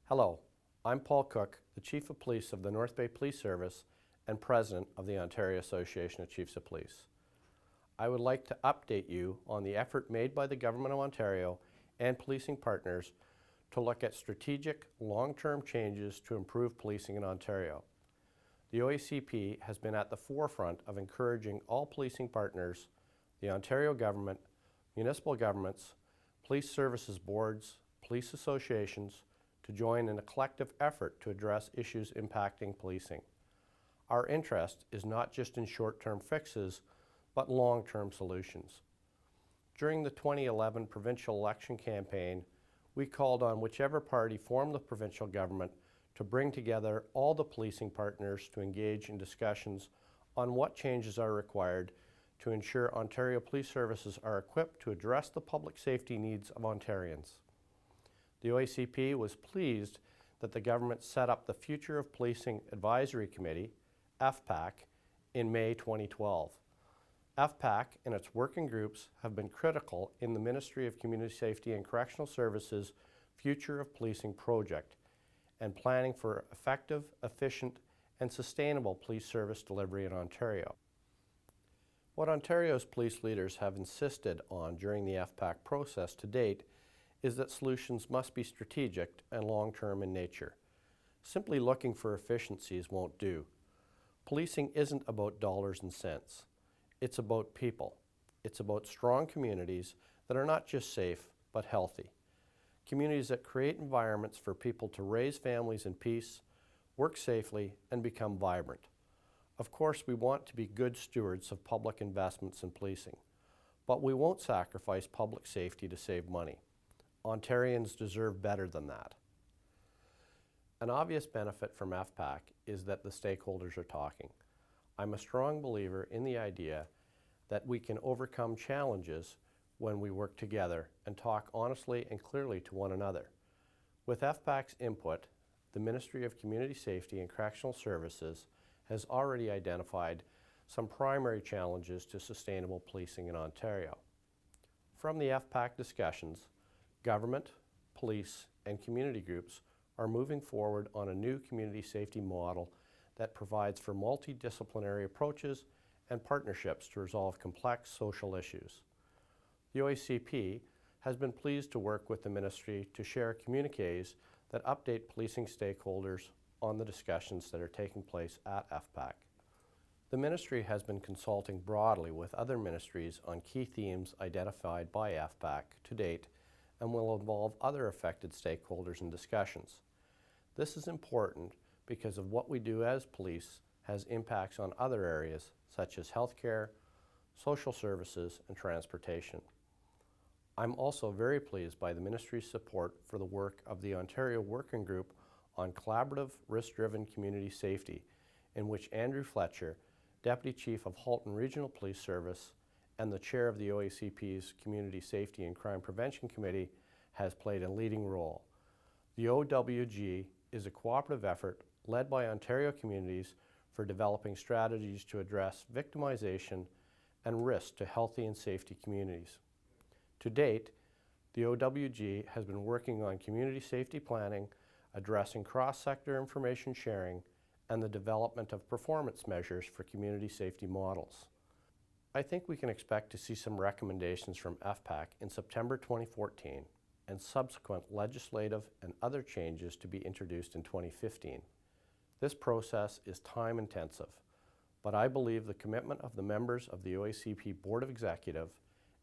Hello, I'm Paul Cook, the Chief of Police of the North Bay Police Service and President of the Ontario Association of Chiefs of Police. I would like to update you on the effort made by the Government of Ontario and policing partners to look at strategic, long-term changes to improve policing in Ontario. The OACP has been at the forefront of encouraging all policing partners, the Ontario government, municipal governments, police services boards, police associations, to join in a collective effort to address issues impacting policing. Our interest is not just in short-term fixes, but long-term solutions. During the 2011 provincial election campaign, we called on whichever party formed the provincial government to bring together all the policing partners to engage in discussions on what changes are required to ensure Ontario Police Services are equipped to address the public safety needs of Ontarians. The OACP was pleased that the government set up the Future of Policing Advisory Committee, FPAC, in May 2012. FPAC and its working groups have been critical in the Ministry of Community Safety and Correctional Services Future of Policing project and planning for effective, efficient, and sustainable police service delivery in Ontario. What Ontario's police leaders have insisted on during the FPAC process to date is that solutions must be strategic and long-term in nature. Simply looking for efficiencies won't do. Policing isn't about dollars and cents. It's about people. It's about strong communities that are not just safe, but healthy. Communities that create environments for people to raise families in peace, work safely, and become vibrant. Of course, we want to be good stewards of public investments in policing, but we won't sacrifice public safety to save money. Ontarians deserve better than that. An obvious benefit from FPAC is that the stakeholders are talking. I'm a strong believer in the idea that we can overcome challenges when we work together and talk honestly and clearly to one another. With FPAC's input, the Ministry of Community Safety and Correctional Services has already identified some primary challenges to sustainable policing in Ontario. From the FPAC discussions, government, police, and community groups are moving forward on a new community safety model that provides for multidisciplinary approaches and partnerships to resolve complex social issues. The OACP has been pleased to work with the Ministry to share communiques that update policing stakeholders on the discussions that are taking place at FPAC. The Ministry has been consulting broadly with other ministries on key themes identified by FPAC to date and will involve other affected stakeholders in discussions. This is important because of what we do as police has impacts on other areas such as healthcare, social services, and transportation. I'm also very pleased by the Ministry's support for the work of the Ontario Working Group on Collaborative Risk-Driven Community Safety, in which Andrew Fletcher, Deputy Chief of Halton Regional Police Service and the Chair of the OACP's Community Safety and Crime Prevention Committee, has played a leading role. The OWG is a cooperative effort led by Ontario communities for developing strategies to address victimization and risk to healthy and safety communities. To date, the OWG has been working on community safety planning, addressing cross-sector information sharing, and the development of performance measures for community safety models. I think we can expect to see some recommendations from FPAC in September 2014 and subsequent legislative and other changes to be introduced in 2015. This process is time-intensive, but I believe the commitment of the members of the OACP Board of Executive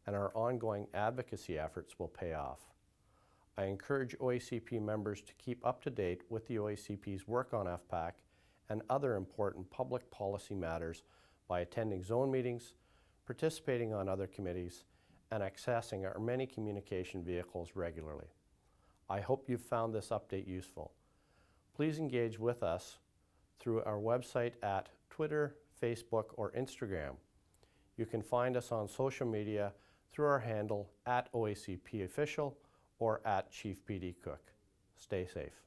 and our ongoing advocacy efforts will pay off. I encourage OACP members to keep up to date with the OACP's work on FPAC and other important public policy matters by attending zone meetings, participating on other committees, and accessing our many communication vehicles regularly. I hope you've found this update useful. Please engage with us through our website at Twitter, Facebook, or Instagram. You can find us on social media through our handle @OACPofficial or @ChiefPDCook. Stay safe.